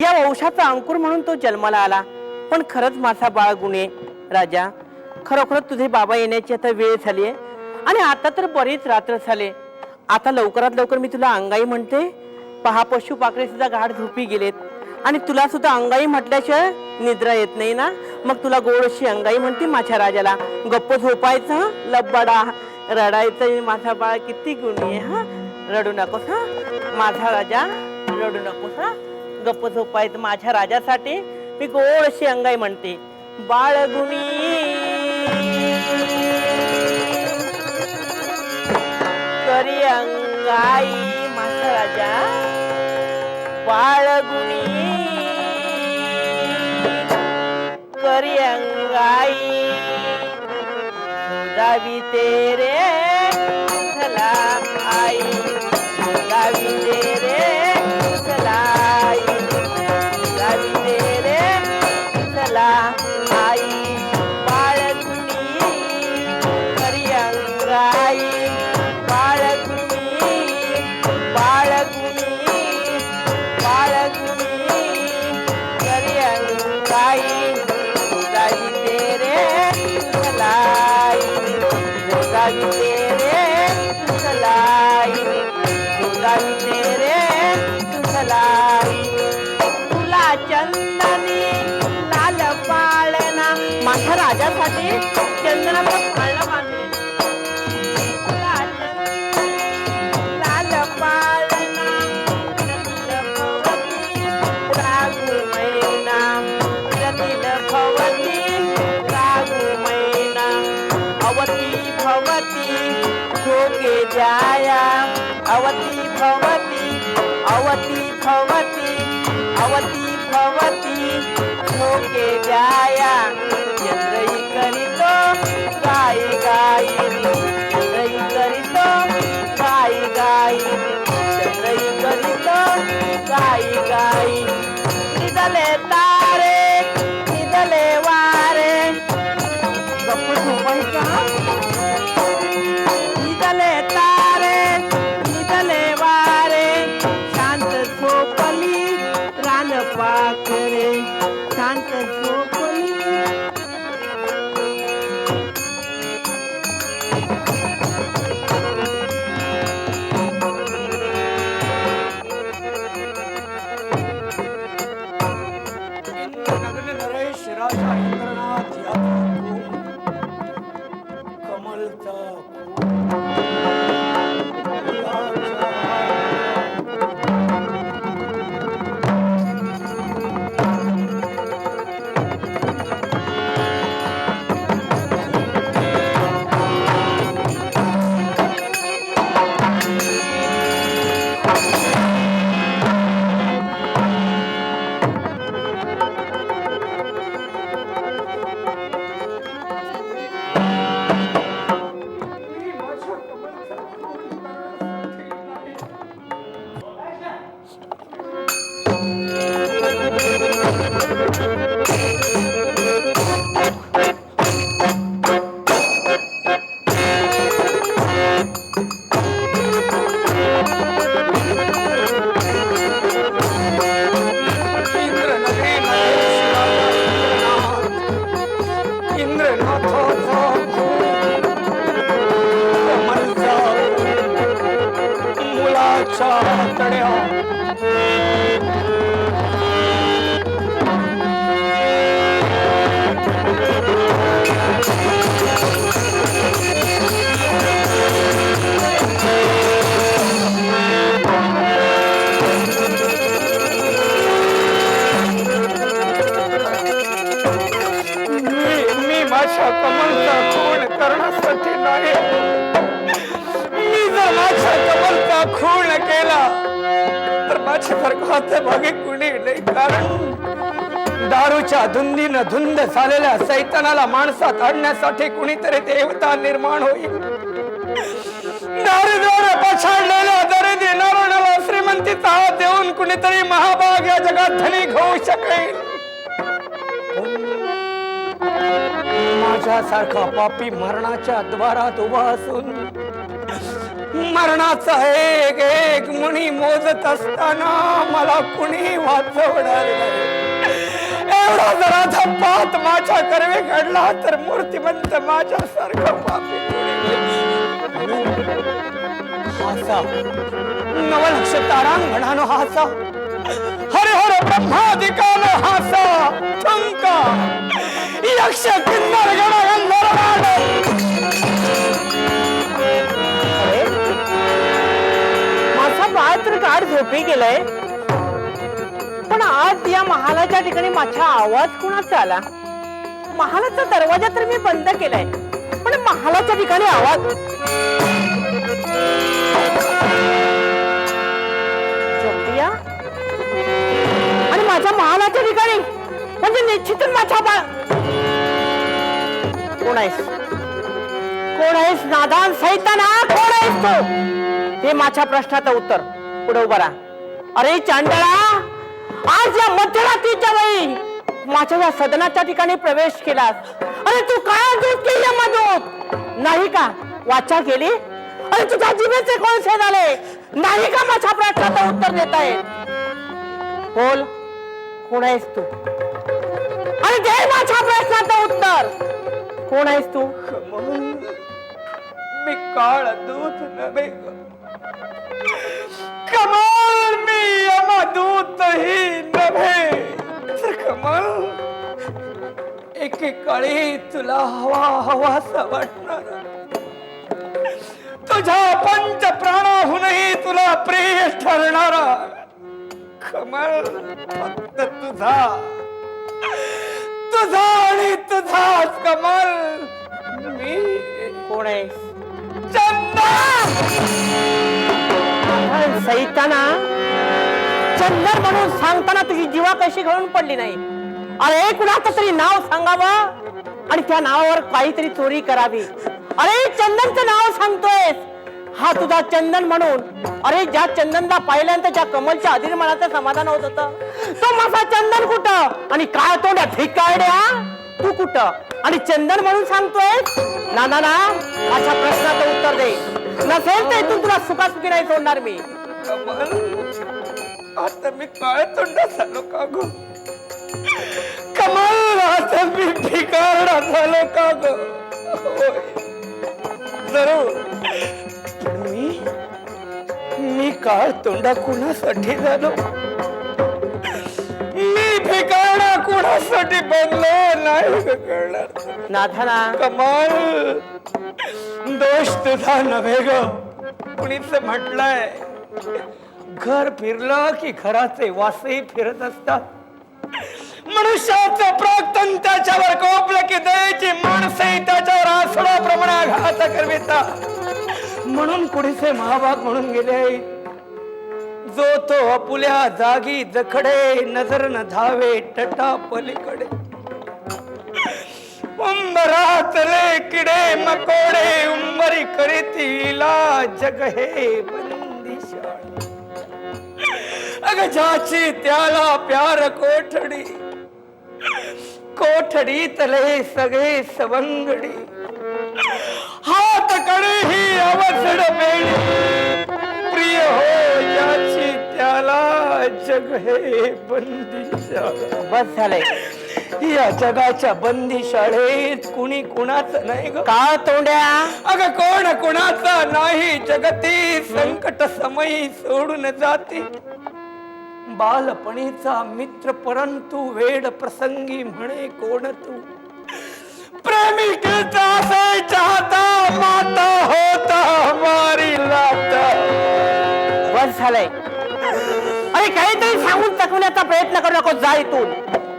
या वंशाचा अंकुर म्हणून तो जन्माला आला. पण खरंच माझा बाळ गुणे राजा, खरोखर तुझे बाबा येण्याची आता वेळ झाली आहे. आणि आता तर बरीच रात्र झाले. आता लवकरात लवकर मी तुला अंगाई म्हणते. पहा, पशु पाखरे सुद्धा गाढ झोपी गेलेत. आणि तुला सुद्धा अंगाई म्हटल्याशिवाय निद्रा येत नाही ना. मग तुला गोड अशी अंगाई म्हणते माझ्या राजाला. गप्प झोपायचं, लब्बडा रडायचं. माझा बाळ किती गुणी आहे. हा, रडू नकोस. हा माझा राजा, रडू नकोस. हा, गप्प झोपायचं. माझ्या राजासाठी मी गोड अशी अंगाई म्हणते. बाळगुणी करी अंगाई माझा राजा, बाळगुणी करी अंगाई. गावी तेरे चला आई, गावी तेरे चला आई, गावी तेरे चला आई. बाळगुणी करी अंगाई, बाळगुणी बाळगुणी बाळगुणी करी अंगाई. गावी तेरे चला आई, गावी तेरे चला आई, गावी तेरे चला आई. तुला चंदनी लाल पाळणा माझ्या राजासाठी चंदनाचा पाळणा बांधले. तुला चंदनी लाल पाळणा रागू मैना, रतिल भवती रागू मैना. अवती भवती झोके जाया, अवती भवती, अवती भवती, अवती भवती झोके जाया. चंद्रई करीतो गाई गाई, चंद्रई करीतो गाई गाई, चंद्रई करीतो गाई गाई. निदले तारे निदले वारे, गप्प झोपायचा. निदले तारे निदले वारे, शांत झोपली रान पाखरे, शांत झोपली. नग्न नरेश राजा इंद्रनाथ यादव कमलचा कमलचा खून करण्यासाठी नाही. मी जर माझ्या कमलचा खून केला तर माझ्यासारखं हतभागी कुणी नाही. कारण दारूच्या धुंदीनं धुंद झालेल्या सैतानाला माणसात आणण्यासाठी कुणीतरी देवता निर्माण होईल. दारिद्र्याने पछाडलेल्या दरिद्री नराणाला श्रीमंतीचा हात देऊन कुणीतरी महाभाग या जगात धनिक होऊ शकेल. माझ्यासारखा पापी मरणाच्या द्वारात उभा असून मरणाचा एक एक मुनी मोजत असताना मला कुणी वाचवणार नाही. एवढा जरा धप्पात माझ्या कर्वे घडला तर मूर्तिमंत माझ्यासारखं पापी कोणी हासा नवलक्ष तारांगणानो हासा हरिहर ब्रह्मादिकानं हासा ठुमका यक्ष किन्नर गण गंधर्वान माझा बाळ तर गाढ झोपी गेलाय, पण आज या महालाच्या ठिकाणी माझा आवाज कुणाचा आला? महालाचा दरवाजा तर मी बंद केलाय, पण महालाच्या ठिकाणी आवाज झोपया आणि माझ्या महालाच्या ठिकाणी म्हणजे निश्चितच माझा बाळ. कोण आहेस? कोण आहेस? नादान सैताना, कोण आहेस तू? हे माझ्या प्रश्नाचं उत्तर. पुढे उभा राहा. अरे चांडळा, आज या मध्यरात्रीच्या वेळी माझ्या या सदनाच्या ठिकाणी प्रवेश केलास. अरे तू काय दूध केली मधूत? नाही का वाचा केली? अरे तुझ्या जिभेचे कोळसे झाले नाही का? माझ्या प्रश्नाचं उत्तर देत आहे. बोल, कोण आहेस तू? अरे दे माझ्या प्रश्नाचं उत्तर. कोण आहेस तू? मी काळ दूत नव्हे ग. कमाल मी यमदूतही नव्हे तर कमाल एकेकाळी तुला हवा हवासा वाटणार तुझ्या पंच प्राणाहूनही तुला प्रिय ठरणारा कमाल फक्त तुझा तुझा आणि तुझाच कमाल. मी कोण आहेस? चंदन सैताना, चंदन म्हणून सांगताना तुझी जीवा कशी घडून पडली नाही? अरे कुणाचं तरी नाव सांगावं आणि त्या नावावर काहीतरी चोरी करावी. अरे चंदनचं नाव सांगतोय, हा तुझा चंदन म्हणून. अरे ज्या चंदनला पाहिल्यानंतर ज्या कमलच्या अधिर्मानाचं समाधान होत होतं, तो माझा चंदन कुठं? आणि काय तोंड भिकाड्या, तू कुठं? आणि चंदन म्हणून सांगतोय? ना ना ना, माझ्या प्रश्नाचं उत्तर दे. नसेल तर इथून तुला सुखासुखी नाही सोडणार मी. कमाल आता मी काळ तोंडा झालो का गो? कमाल आता मी भिकारडा झालो का गो? जरूर मी काळ तोंडा कुणासाठी झालो? मी भिकारडा कुणासाठी बनलो नाही कळणार. नाथाना, कमाल दोष तुझा नव्हे ग. कुणीच म्हटलंय घर फिरलं की घराचे वासही फिरत असतात. मनुष्याचं प्राक्तन त्याच्यावर कोपलं की दयेची माणसंही त्याच्यावर आसुडाप्रमाणे आघात करवितात. म्हणून कुणीचे महाभाग म्हणून गेले, जो तो आपुल्या जागी जखडे नजर न धावे तटा पलीकडे. उंबरातले किडे मकोडे उंबरी करीतीला जग हे बंदिशाळ. अग ज्याची त्याला प्यार कोठडी, कोठडीतले सगळे सवंगडी. हात कडे ही अवसड मेळी, प्रिय हो ज्याची त्याला जग हे बंदिशाळ. बस झालंय. या जगाच्या बंदी शाळेत कुणी कुणाचं नाही ग. का तोंड्या? अग कोण कुणाचा नाही जगती. संकट समयी सोडून जाते बालपणीचा मित्र, परंतु वेड प्रसंगी म्हणे कोण तू. प्रेमिकेचा असे चाहता माता होता हमारी लाता. बस झालंय. अरे काहीतरी सांगून चकवण्याचा प्रयत्न करू नको. जा इथून.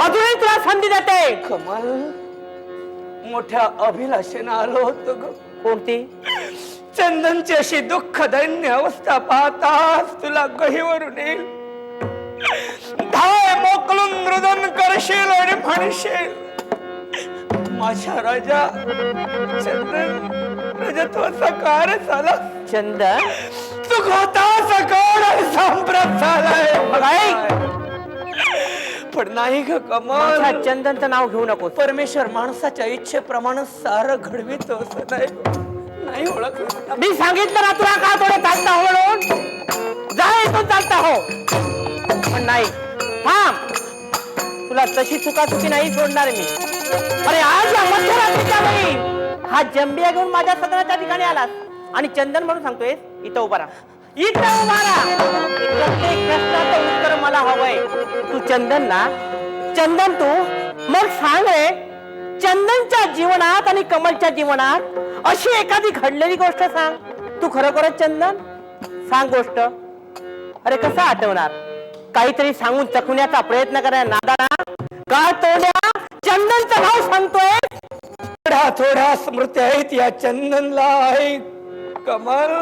अजूनही तुला संधी देते. कमाल मोठ्या अभिलाषेनं आलो होतो ग. कोणती? चंदनची अशी दुःख दैन्य अवस्था पाहताच तुला गहीवरून येईल. धाय मोकलून मृदन करशील आणि म्हणशील, माझ्या राजा चंदन रजत्वाचा कार झाला. चंदन तू गोताचा कोण आणि सांप्रत झालाय. पण नाही ग कमाल, चंदनचं नाव घेऊ नको. परमेश्वर माणसाच्या इच्छेप्रमाणे सारं घडवितो असं नाही. नाही ओळखलं. मी सांगितलं ना तुला का थोडे चालता हो म्हणून. जा इथून चालता हो. पण नाही, थांब, तुला तशी चुकाचुकी नाही सोडणार मी. अरे आज या मध्यरात्रीच्या वेळी हा जंबिया घेऊन माझ्या सदनाच्या ठिकाणी आलास आणि चंदन म्हणून सांगतोय इथं उभा राहा, इथं उभा राहा. प्रत्येक प्रश्नाचं उत्तर मला हवंय. तू चंदन ना, चंदन तू मग सांग रे, चंदनच्या जीवनात आणि कमलच्या जीवनात अशी एखादी घडलेली गोष्ट सांग. तू खरोखरच चंदन सांग गोष्ट. अरे कसं आठवणार, काहीतरी सांगून चकवण्याचा प्रयत्न करा नादाना. का तोड्या चंदनचा भाव सांगतोय. थोड्या थोड्या स्मृती आहेत या चंदनला. आहे कमल,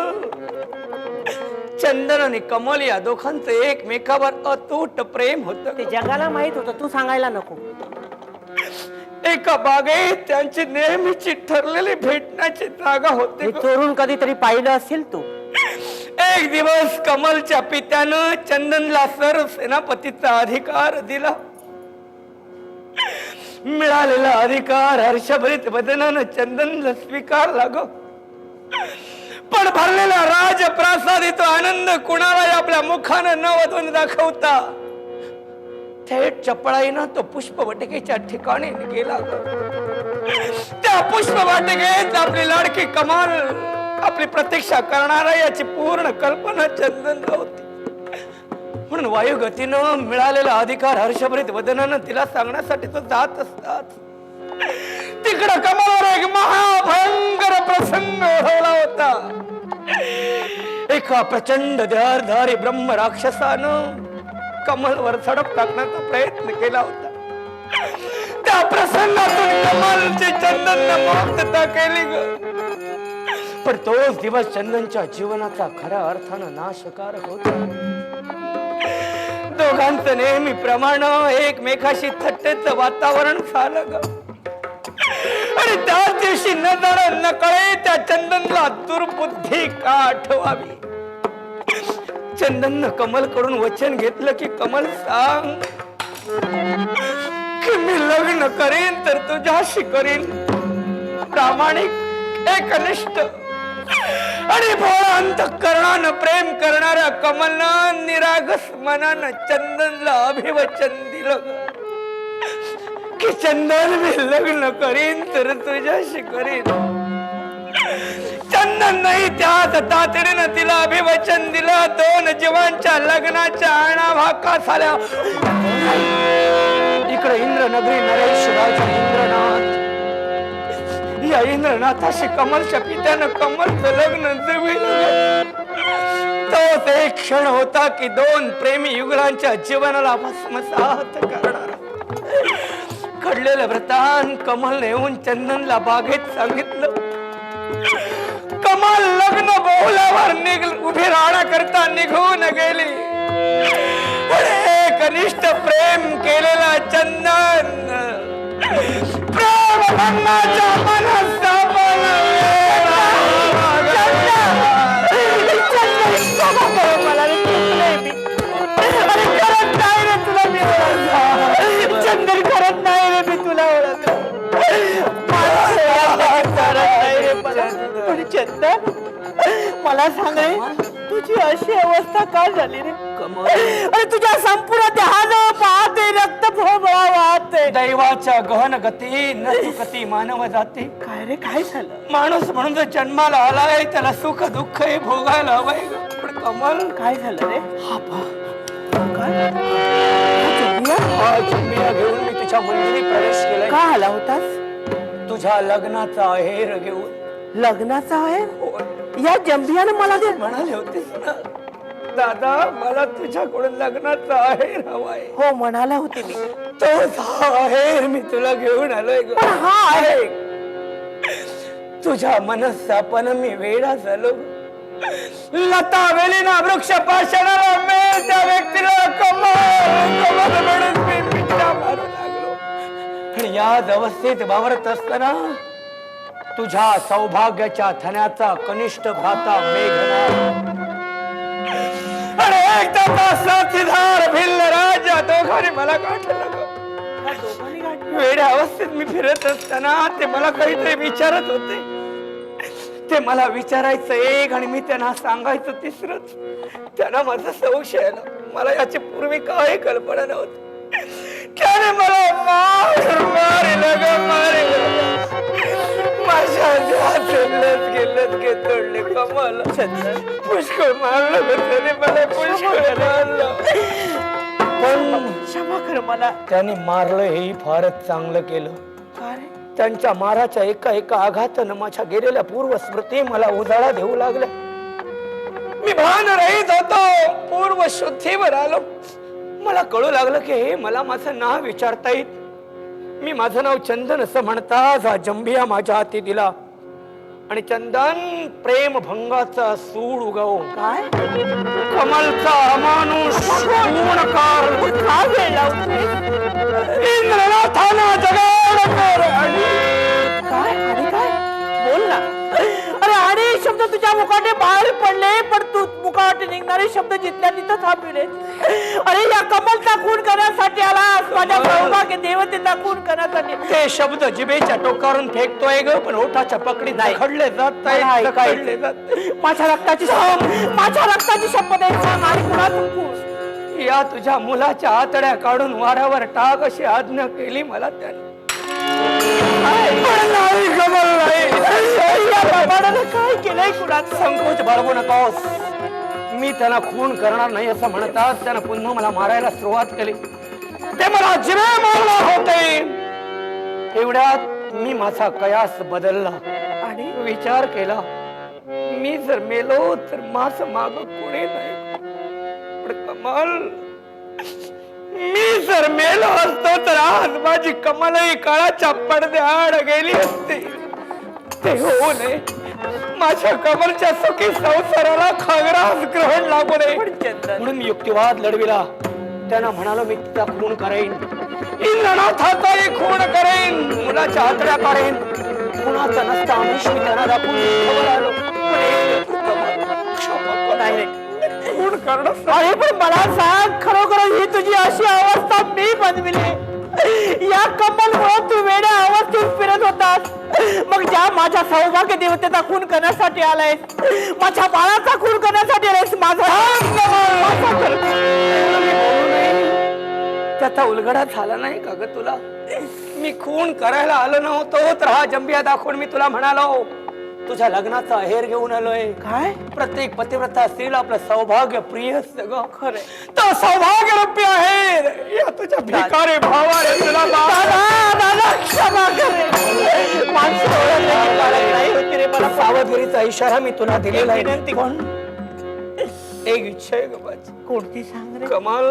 चंदन आणि कमल या दोघांचं एकमेकावर अतूट प्रेम होतं. ते जगाला माहित होतं, तू सांगायला नको. एका बागेत त्यांची नेहमीची ठरलेली भेटण्याची जागा होती. हे चोरून कधीतरी पाहिलं असेल तू. एक दिवस कमलच्या पित्यानं चंदनला सर सेनापतीचा अधिकार दिला. मिळालेला अधिकार हर्षभरित वदनानं चंदनला स्वीकारला ग. पण भरलेला राजप्रासादित आनंद कुणालाही आपल्या मुखानं न वधून दाखवता थेट चपळाईनं तो पुष्पवाटिकेच्या ठिकाणी गेला. त्या पुष्पवाटिकेत आपली लाडकी कमाल आपली प्रतीक्षा करणारा याची पूर्ण कल्पना चंदनला होती. म्हणून वायुगतीनं मिळालेला अधिकार हर्षभरित वदनानं तिला सांगण्यासाठी तो जात असतात. तिकडं कमलवर एक महाभयंकर प्रसंग ओढवला होता. एका प्रचंड देहधारी ब्रह्म राक्षसानं कमलवर झडप टाकण्याचा प्रयत्न केला होता. त्या प्रसंगातून कमलची चंदननं मुक्तता केली ग. पण तोच दिवस चंदनच्या जीवनाचा खऱ्या अर्थानं नाशकारक होता. दोघांचं नेहमीप्रमाणे एकमेकाशी थट्टेचं वातावरण झालं ग. आणि त्याच दिवशी न जाण न कळे त्या चंदनला दुर्बुद्धी का आठवावी. चंदननं कमल कडून वचन घेतलं की कमल सांग की मी लग्न करीन तर तुझ्याशी करीन. प्रामाणिक, एकनिष्ठ आणि भोळा अंतःकरणानं प्रेम करणाऱ्या कमलनं निरागस मनानं चंदनला अभिवचन दिलं की चंदन मी लग्न करीन तर तुझ्याशी करीन. चंदन नाही त्याच तातडीनं तिला अभिवचन दिलं. दोन जीवांच्या लग्नाच्या आणाभाका झाल्या. इकडे इंद्रनगरी नरेश राजा इंद्रनाथ, या इंद्रनाथाशी कमलच्या पित्यानं कमलचं लग्न जमविलं. तोच एक क्षण होता की दोन प्रेमी युगलांच्या जीवनाला भस्मसात करणारा. घडलेलं व्रतान कमलने येऊन चंदनला बागेत सांगितलं. कमल लग्न बोहल्यावर उभी राहण्याकरता निघून गेली. कनिष्ठ प्रेम केलेला चंदन प्रेम लग्नाच्या मनस्तापन चंदन करत नाही रे, मी तुला ओळखलं. चंदन मला सांग रे, तुझी अशी अवस्था का झाली रे. अरे तुझ्या संपूर्ण देहानं पाहते रक्त भोवळा वाहते. दैवाच्या गहन गती न चुकती मानव जाते. काय रे, काय झालं. माणूस म्हणून जर जन्माला आलाय त्याला सुख दुःख हे भोगायला हवंय. पण कमल काय झालं रे. घेऊन मी तुझ्या मंदिरी प्रवेश केलाय. का आला होतास. तुझ्या लग्नाचा आहेर घेऊन. लग्नाचा आहे. या जंबियाने मला ते म्हणाले होतेस ना दादा, मला तुझ्याकडून लग्नाचा आहेर हवाय. हो म्हणाला होते मी. तोच हा आहेर मी तुला घेऊन आलोय. हा आहे तुझ्या मनस्तापन मी वेडा झालो. लता वेलीना वृक्ष पाषाणाला मेल त्या व्यक्तीला कमल कमल म्हणून मी मिठा मारू लागलो. आणि याच अवस्थेत वावरत असताना तुझ्या सौभाग्याच्या थण्याचा कनिष्ठ भ्राता मेघनाथ आणि एक त्याचा साथीदार भिल्ल राजा दोघांनी मला गाठलं. वेड्या अवस्थेत मी फिरत असताना ते मला काहीतरी विचारत होते. ते मला विचारायचं एक आणि मी त्यांना सांगायचं तिसरंच. त्यांना माझा संशय आला. मला याची पूर्वी काही कल्पना नव्हती. त्याने मला मारिलं ग मारिलं. माझ्या लस तोडले कमाल. पुष्कळ मारलं त्याने मला, पुष्कळ मारलं. पण क्षमा कर मला. त्याने मारलं हेही फारच चांगलं केलं. त्यांच्या माराच्या एका एका आघातानं माझ्या गेलेल्या पूर्व स्मृती मला उजाळा देऊ लागल्या. मी भान रहित होतो, पूर्व शुद्धीवर आलो. मला कळू लागलं की हे मला माझं नाव विचारता येत. मी माझं नाव चंदन असं म्हणताच हा जंबिया माझ्या हाती दिला आणि चंदन प्रेम भंगाचा सूड उगव. काय कमलचा अमानुष गुणकार का वेळ लावतोय? इंद्रनाथाला जगाड कर. काय आणि काय बोल ना. अरे आणि शब्द तुझ्या मुखाने बाहेर पडले, पण तू मुखाने निघणारे शब्द जिथल्या तिथं थांबले. अरे या कमलचा खून करण्यासाठी आलास, माझ्या सौभाग्य देवतेचा खून करण्यासाठी. ते शब्द जिभेच्या टोकावरून फेकतोय ग, पण ओठाच्या पकडीत नाही. खडले जात माझ्या रक्ताची शपथ आहे. सांग आणि कुणातून खून? या तुझ्या मुलाच्या आतड्या काढून वाऱ्यावर टाक अशी आज्ञा केली मला त्याने. काय केलंय कुणाचं? संकोच बाळगू नकोस. मी त्याला खून करणार नाही असं म्हणतात त्यानं पुन्हा मला मारायला सुरुवात केली. ते मला जिवे मारणार होते. एवढ्यात मी माझा कयास बदलला आणि विचार केला, मी जर मेलो तर माझ माग कोणी नाही. पण कमाल, मी जर मेलो असतो तर आज माझी कमालही काळाच्या पडद्याआड गेली असती. ते होऊ नये. माझ्या कमलच्या सुखी संसाराला खगरास ग्रहण लागू नये म्हणून मी युक्तिवाद लढविला. त्यांना म्हणालो मी तिचा खून करेन, इंद्रनाथाचाही खून करेन, मुलाच्या आतड्या काढेन. कुणाचा नसता आमिष मी त्यांना दाखवून खबर आलो. खून करणं. अरे पण मला सांग, खरोखर ही तुझी अशी अवस्था मी बनविली? या कमलमुळे तू वेड्या अवस्थेत फिरत होतास. मग ज्या माझ्या सौभाग्य देवतेचा खून करण्यासाठी आलायस, माझ्या बाळाचा खून करण्यासाठी आलायस. त्याचा उलगडा झाला नाही का ग तुला? मी खून करायला आलो नव्हतो तर हा जंबिया दाखवून मी तुला म्हणालो तुझ्या लग्नाचा अहेर घेऊन आलोय. काय? प्रत्येक पतिव्रता स्त्रीला आपलं सौभाग्य प्रिय असतं ग. खरं तो सौभाग्य रूपी आहे. या तुझ्या भिकारी भावाने तुला क्षमा करे. माणसं नाही होती रे. मला सावधगिरीचा इशारा मी तुला दिलेला आहे. पण एक इच्छा आहे ग माझी. कोणती सांग रे? कमाल,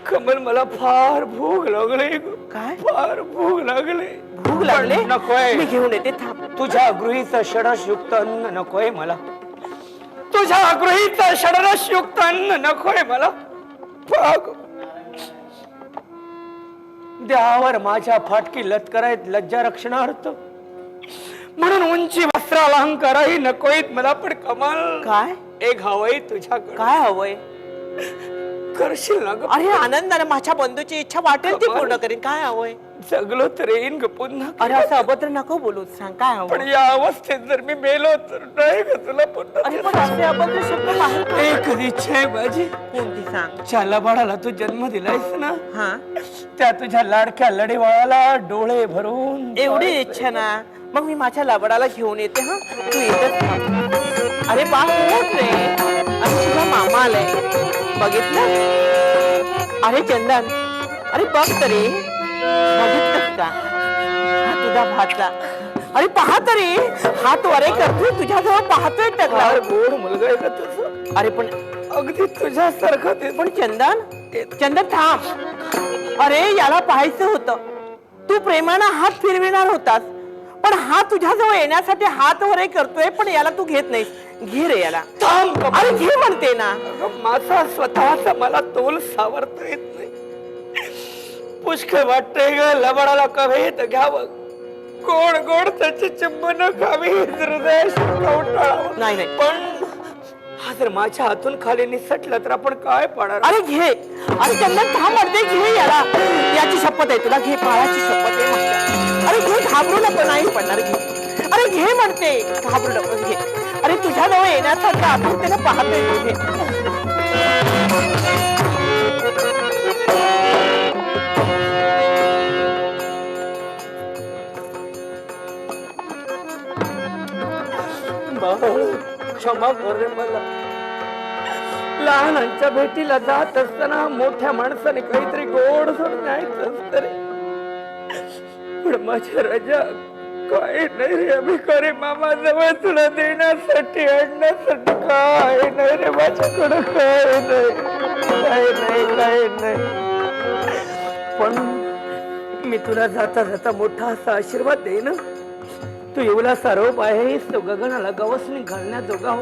कमल मला फार भूक लागली. काय? फार भूक लागली. भूक लागले? नकोय. मी घेऊन येते. थांब. तुझ्या गृहीचं षडरस युक्त अन्न नकोय मला. तुझ्या गृहीचं षडरस युक्त अन्न नकोय मला. देहावर माझ्या फाटकी लत्करायत लज्जा रक्षणार्थ म्हणून उंची वस्त्रालंकारही नकोयत मला. पण कमाल, काय एक हवंय तुझ्याकडे. काय हवंय? करशील ना ग? अरे आनंदाने माझ्या बंधूची इच्छा वाटेल ती पूर्ण करीन. काय हवंय? जगलो तर येईन ग पुन्हा. अरे असं अभद्र नको बोलू. सांग काय हवं? पण या अवस्थेत जर मी मेलो तर नाही ग तुला पुन्हा. अरे पण असे अभद्र शब्द बाहेर एक इच्छा आहे माझी. कोणती सांग? ज्याला बाळाला तू जन्म दिलायस ना, हा, त्या तुझ्या लाडक्या लढेवाळाला डोळे भरून. एवढी इच्छा ना, मग मी माझ्या लाबडाला घेऊन येते. हा, तू येतच. अरे बाप उठ रे. अरे तुझा मामा आलाय, बघितलं? अरे चंदन, अरे बघ तरी, बघितलंस का? हा तुझा भाचा. अरे पहा तरी, हात वरे करतोय तुझ्याजवळ, पाहतोय टकला. गोड मुलगा आहे का तुझा? अरे पण अगदी तुझ्यासारखं ते. पण चंदन थांब. अरे याला पाहायचं होतं. तू प्रेमानं हात फिरविणार होतास, पण हा तुझ्याजवळ येण्यासाठी हात वरे करतोय, पण याला तू घेत नाहीस. घे रे याला. थांब. अरे घे म्हणते ना. माझा स्वतःचा मला तोल सावरता येत नाही. पुष्कळ वाटतंय ग लबाडाला कवे तर घ्यावं, गोड गोड त्याची चुंबन खावी, हृदयाशी कवटाळावं. नाही पण हा जर माझ्या हातून खाली निसटला तर आपण काय पाडणार? अरे घे. अरे चंदन थांब म्हणते, घे याला. याची शपथ आहे तुला. घे, बाळाची शपथ आहे माझ्या. अरे घे, घाबरू नको, नाही पडणार. घे. अरे अरे घे म्हणते, घाबरू नकोस, घे. अरे तुझ्याजवळ येण्यासारखं आतुरतेनं पाहतोय तू, घे. क्षमा कर रे मला. लहानांच्या भेटीला जात असताना मोठ्या माणसाने काहीतरी गोड न्यायचं असतं रे. पण माझ्या राजा काय नाही रे, अभिकारी मामा जवळ तुला देण्यासाठी आणण्यासाठी काय नाही रे माझ्याकडं, काय नाही. पण मी तुला जाता जाता मोठा असा आशीर्वाद देईन. तू एवढा सर्व आहेस, तो गगनाला गवसणी घालण्याजोगा हो.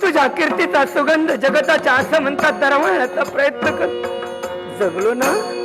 तुझ्या कीर्तीचा सुगंध जगताच्या असं म्हणतात दरवळण्याचा प्रयत्न कर. जगलो ना